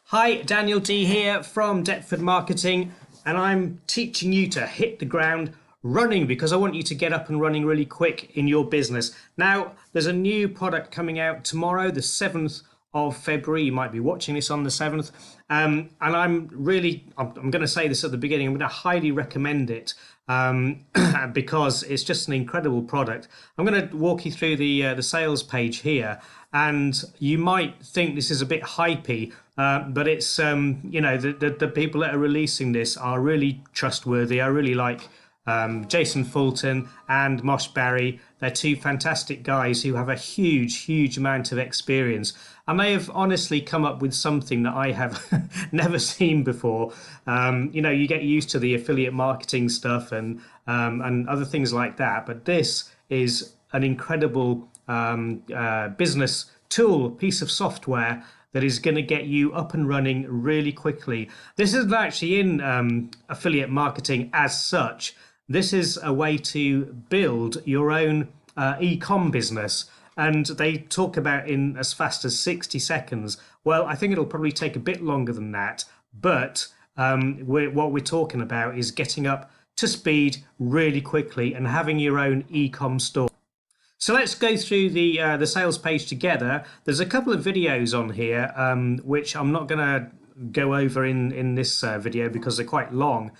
Hi, Daniel D here from Deptford Marketing, and I'm teaching you to hit the ground running because I want you to get up and running really quick in your business. Now, there's a new product coming out tomorrow, the 7th of February. You might be watching this on the 7th. And I'm going to say this at the beginning, I'm going to highly recommend it because it's just an incredible product. I'm going to walk you through the sales page here, and you might think this is a bit hypey, but it's the people that are releasing this are really trustworthy. I really like Jason Fulton and Mosh Bari. They're two fantastic guys who have a huge amount of experience, and they have honestly come up with something that I have never seen before. You get used to the affiliate marketing stuff and other things like that, but this is an incredible business tool, piece of software that is going to get you up and running really quickly. This isn't actually in affiliate marketing as such. This is a way to build your own e-com business, and they talk about in as fast as 60 seconds. Well, I think it'll probably take a bit longer than that, but what we're talking about is getting up to speed really quickly and having your own e-com store. So let's go through the sales page together. There's a couple of videos on here which I'm not going to go over in this video because they're quite long,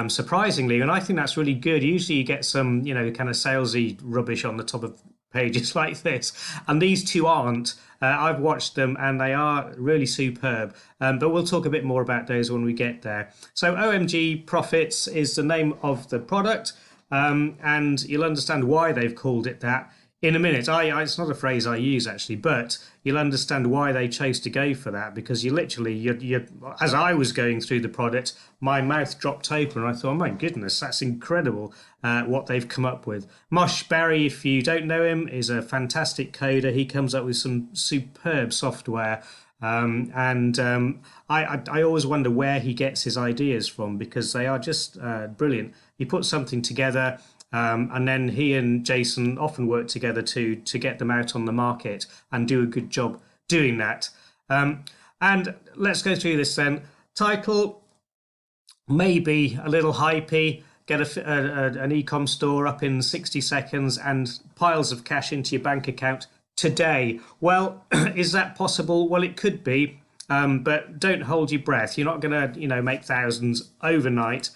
surprisingly, and I think that's really good. Usually you get some kind of salesy rubbish on the top of pages like this, and these two aren't. I've watched them and they are really superb, but we'll talk a bit more about those when we get there. So OMG Profitz is the name of the product, and you'll understand why they've called it that in a minute. It's not a phrase I use actually, but you'll understand why they chose to go for that, because you as I was going through the product, my mouth dropped open and I thought, oh my goodness, that's incredible what they've come up with. Mosh Bari, if you don't know him, is a fantastic coder. He comes up with some superb software. I always wonder where he gets his ideas from, because they are just brilliant. He puts something together, and then he and Jason often work together to get them out on the market and do a good job doing that. And let's go through this then. Title, maybe a little hypey. Get an e-com store up in 60 seconds and piles of cash into your bank account today. Well, is that possible? Well, it could be, but don't hold your breath. You're not going to make thousands overnight,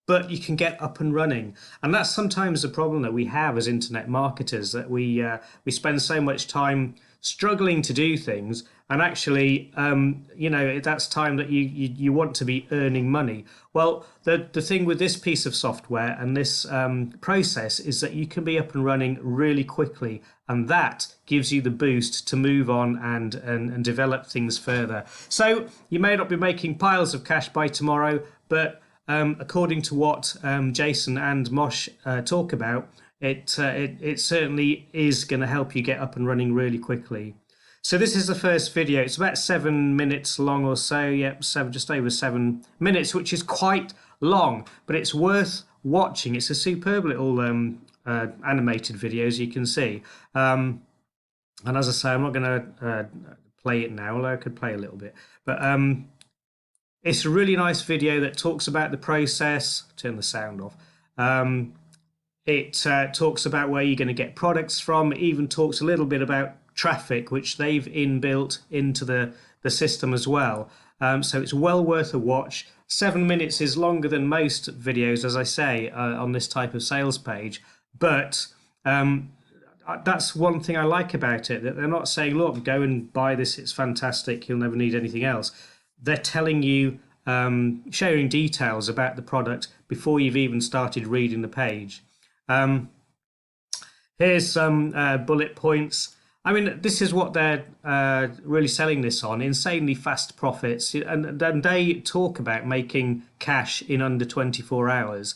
but you can get up and running. And that's sometimes the problem that we have as internet marketers, that we spend so much time struggling to do things, and actually that's time that you want to be earning money. Well, the thing with this piece of software and this process is that you can be up and running really quickly, and that gives you the boost to move on and develop things further. So you may not be making piles of cash by tomorrow, but according to what Jason and Mosh talk about, it certainly is going to help you get up and running really quickly. So this is the first video. It's about 7 minutes long or so. Yep, just over 7 minutes, which is quite long, but it's worth watching. It's a superb little animated video, as you can see. And as I say, I'm not going to play it now, although I could play a little bit. But it's a really nice video that talks about the process. Turn the sound off. It talks about where you're going to get products from. It even talks a little bit about traffic, which they've inbuilt into the system as well. So it's well worth a watch. 7 minutes is longer than most videos, as I say, on this type of sales page. But that's one thing I like about it, that they're not saying, look, go and buy this, it's fantastic, you'll never need anything else. They're telling you, sharing details about the product before you've even started reading the page. Here's some bullet points. I mean, this is what they're really selling this on: insanely fast profits. And they talk about making cash in under 24 hours.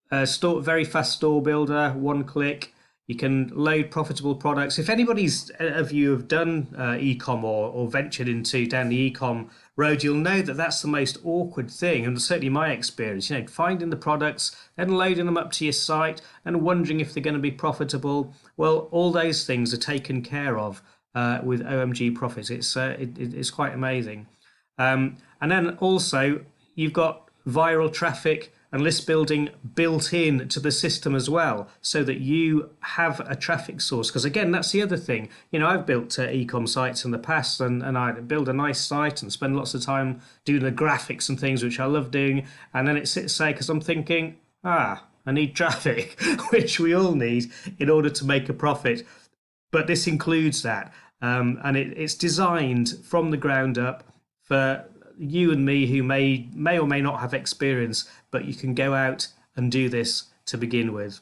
Very fast store builder, one click. You can load profitable products. If anybody's of you have done e-com or ventured down the e-com road, you'll know that that's the most awkward thing, and certainly my experience. Finding the products, then loading them up to your site, and wondering if they're going to be profitable. Well, all those things are taken care of with OMG Profitz. It's quite amazing. And then also you've got viral traffic and list building built in to the system as well, so that you have a traffic source. Because again, that's the other thing. I've built e-com sites in the past, and I build a nice site and spend lots of time doing the graphics and things, which I love doing. And then it sits there because I'm thinking, I need traffic, which we all need in order to make a profit. But this includes that. And it's designed from the ground up for you and me who may or may not have experience, but you can go out and do this to begin with.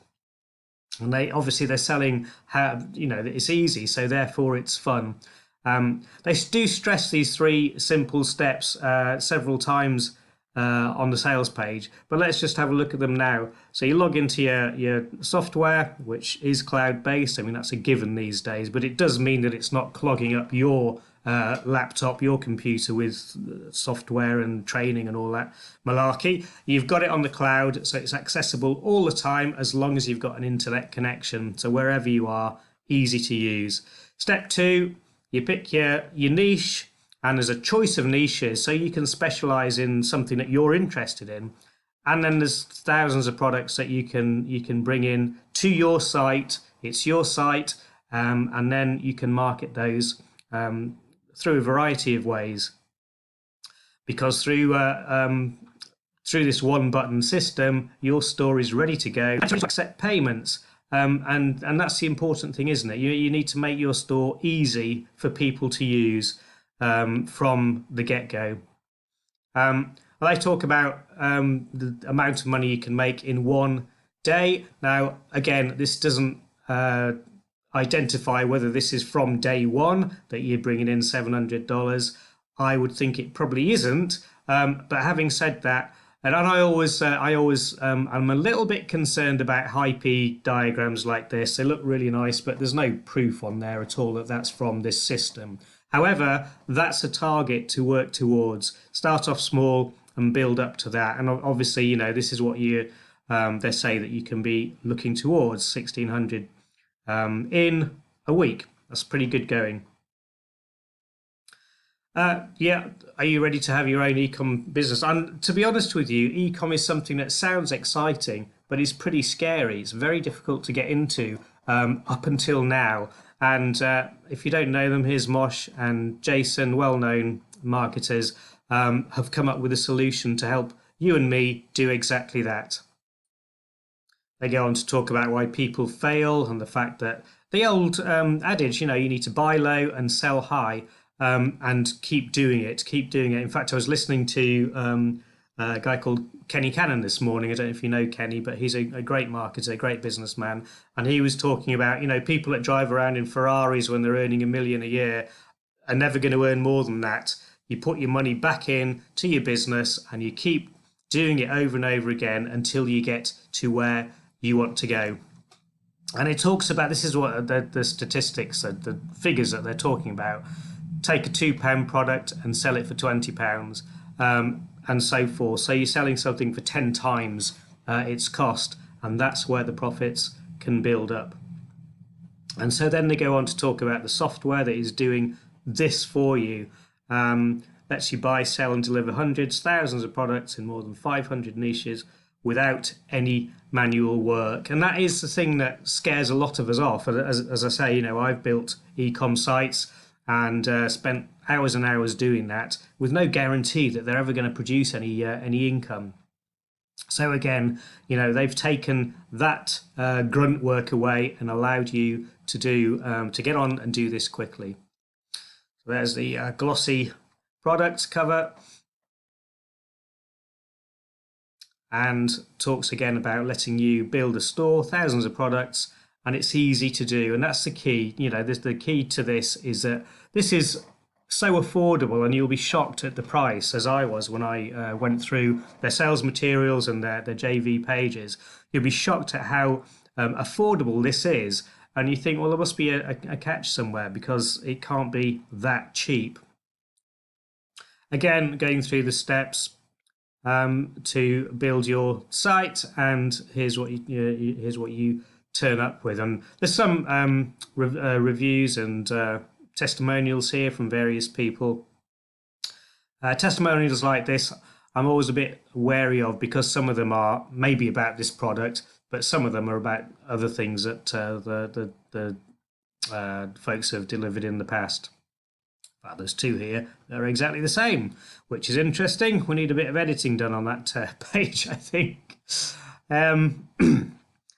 And they're selling it's easy, so therefore it's fun. They do stress these 3 simple steps several times on the sales page, but let's just have a look at them now. So you log into your software, which is cloud-based. I mean, that's a given these days, but it does mean that it's not clogging up your laptop, your computer with software and training and all that malarkey. You've got it on the cloud, so it's accessible all the time as long as you've got an internet connection. So wherever you are, easy to use. Step 2, you pick your niche, and there's a choice of niches, so you can specialize in something that you're interested in. And then there's thousands of products that you can bring in to your site. It's your site, and then you can market those through a variety of ways, because through this one button system, your store is ready to go. You accept payments, and that's the important thing, isn't it? You need to make your store easy for people to use from the get-go. I talk about the amount of money you can make in one day. Now, again, this doesn't identify whether this is from day one that you're bringing in $700. I would think it probably isn't. But having said that, and I'm a little bit concerned about hype diagrams like this. They look really nice, but there's no proof on there at all that that's from this system. However, that's a target to work towards. Start off small and build up to that. And obviously, this is what they say that you can be looking towards, 1,600 in a week. That's pretty good going. Are you ready to have your own e-com business? And to be honest with you, e-com is something that sounds exciting, but it's pretty scary. It's very difficult to get into up until now. And if you don't know them, here's Mosh and Jason, well-known marketers, have come up with a solution to help you and me do exactly that. They go on to talk about why people fail and the fact that the old adage, you need to buy low and sell high, and keep doing it. In fact, I was listening to a guy called Kenny Cannon this morning. I don't know if you know Kenny, but he's a great marketer, a great businessman. And he was talking about, people that drive around in Ferraris when they're earning $1 million a year are never going to earn more than that. You put your money back in to your business and you keep doing it over and over again until you get to where you want to go. And it talks about, this is what the statistics, the figures that they're talking about. Take a £2 product and sell it for £20, and so forth. So you're selling something for 10 times its cost, and that's where the profits can build up. And so then they go on to talk about the software that is doing this for you. Lets you buy, sell, and deliver hundreds, thousands of products in more than 500 niches without any manual work. And that is the thing that scares a lot of us off. As I say, I've built e-com sites and spent hours and hours doing that with no guarantee that they're ever going to produce any income. So again, they've taken that grunt work away and allowed you to get on and do this quickly. So there's the glossy product cover, and talks again about letting you build a store, thousands of products, and it's easy to do. And that's the key. The key to this is that this is so affordable, and you'll be shocked at the price, as I was when I went through their sales materials and their JV pages. You'll be shocked at how affordable this is, and you think, well, there must be a catch somewhere, because it can't be that cheap. Again, going through the steps to build your site, and here's what you turn up with. And there's some reviews and testimonials here from various people. Testimonials like this, I'm always a bit wary of, because some of them are maybe about this product, but some of them are about other things that the folks have delivered in the past. Well, there's two here that are exactly the same, which is interesting. We need a bit of editing done on that page, I think.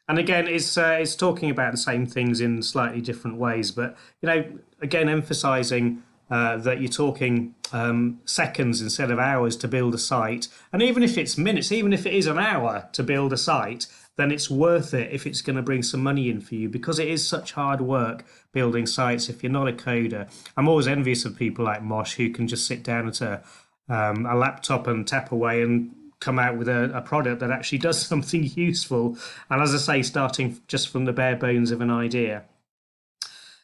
And again, it's talking about the same things in slightly different ways, but again, emphasizing that you're talking seconds instead of hours to build a site. And even if it's minutes, even if it is an hour to build a site, then it's worth it if it's going to bring some money in for you, because it is such hard work building sites if you're not a coder. I'm always envious of people like Mosh who can just sit down at a laptop and tap away and come out with a product that actually does something useful. And as I say, starting just from the bare bones of an idea.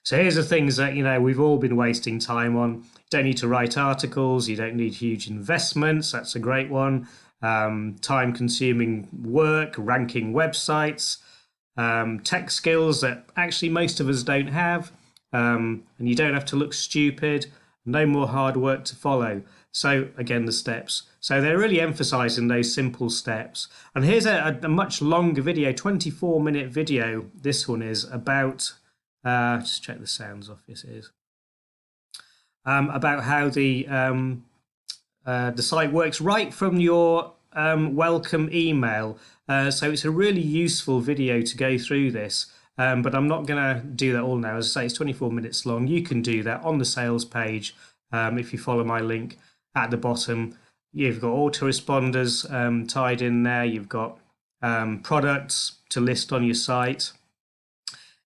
So here's the things that we've all been wasting time on. You don't need to write articles. You don't need huge investments. That's a great one. Time-consuming work, ranking websites, tech skills that actually most of us don't have, and you don't have to look stupid. No more hard work to follow. So again, the steps. So they're really emphasizing those simple steps. And here's a much longer video, 24-minute video. This one is about. Just check the sounds off. Yes, it is. About how the site works right from your welcome email. So it's a really useful video to go through this. But I'm not going to do that all now. As I say, it's 24 minutes long. You can do that on the sales page if you follow my link at the bottom. You've got autoresponders tied in there. You've got products to list on your site.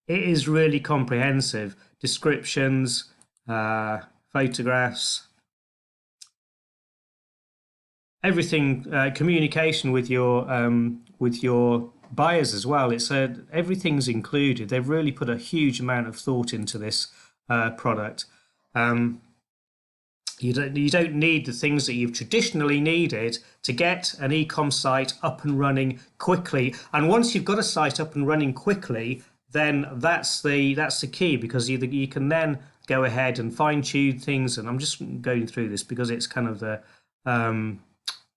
It is really comprehensive. Descriptions, photographs, everything, communication with your buyers as well. It's everything's included. They've really put a huge amount of thought into this product. You don't need the things that you've traditionally needed to get an e-com site up and running quickly. And once you've got a site up and running quickly, then that's the key, because you can then go ahead and fine-tune things. And I'm just going through this because it's kind of the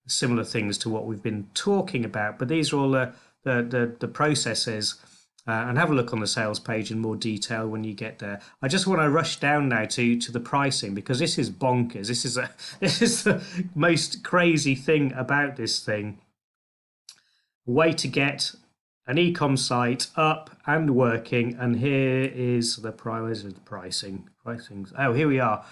similar things to what we've been talking about. But these are all the processes. And have a look on the sales page in more detail when you get there. I just want to rush down now to the pricing, because this is bonkers. This is the most crazy thing about this thing. Way to get an e-com site up and working, and here is the pricing. Oh, here we are.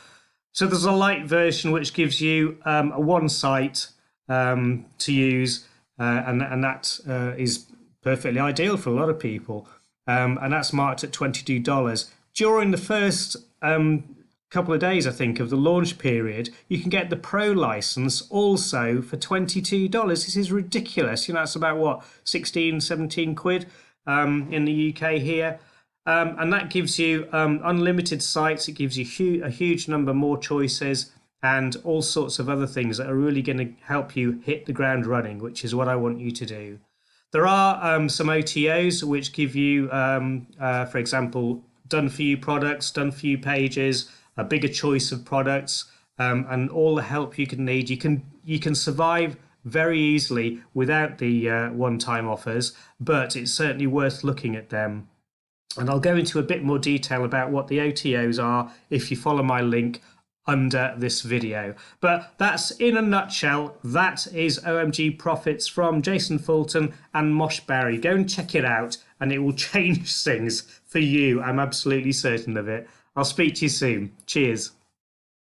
So there's a light version which gives you a one site to use, and that is perfectly ideal for a lot of people, and that's marked at $22. During the first couple of days, I think, of the launch period, you can get the Pro license also for $22. This is ridiculous. That's about what, 16, 17 quid in the UK here, and that gives you unlimited sites. It gives you a huge number more choices and all sorts of other things that are really going to help you hit the ground running, which is what I want you to do. There are some OTOs which give you, for example, done-for-you products, done-for-you pages, a bigger choice of products, and all the help you can need. You can survive very easily without the one-time offers, but it's certainly worth looking at them. And I'll go into a bit more detail about what the OTOs are if you follow my link under this video. But that's, in a nutshell, that is OMG Profitz from Jason Fulton and Mosh Bari. Go and check it out, and it will change things for you. I'm absolutely certain of it. I'll speak to you soon. Cheers.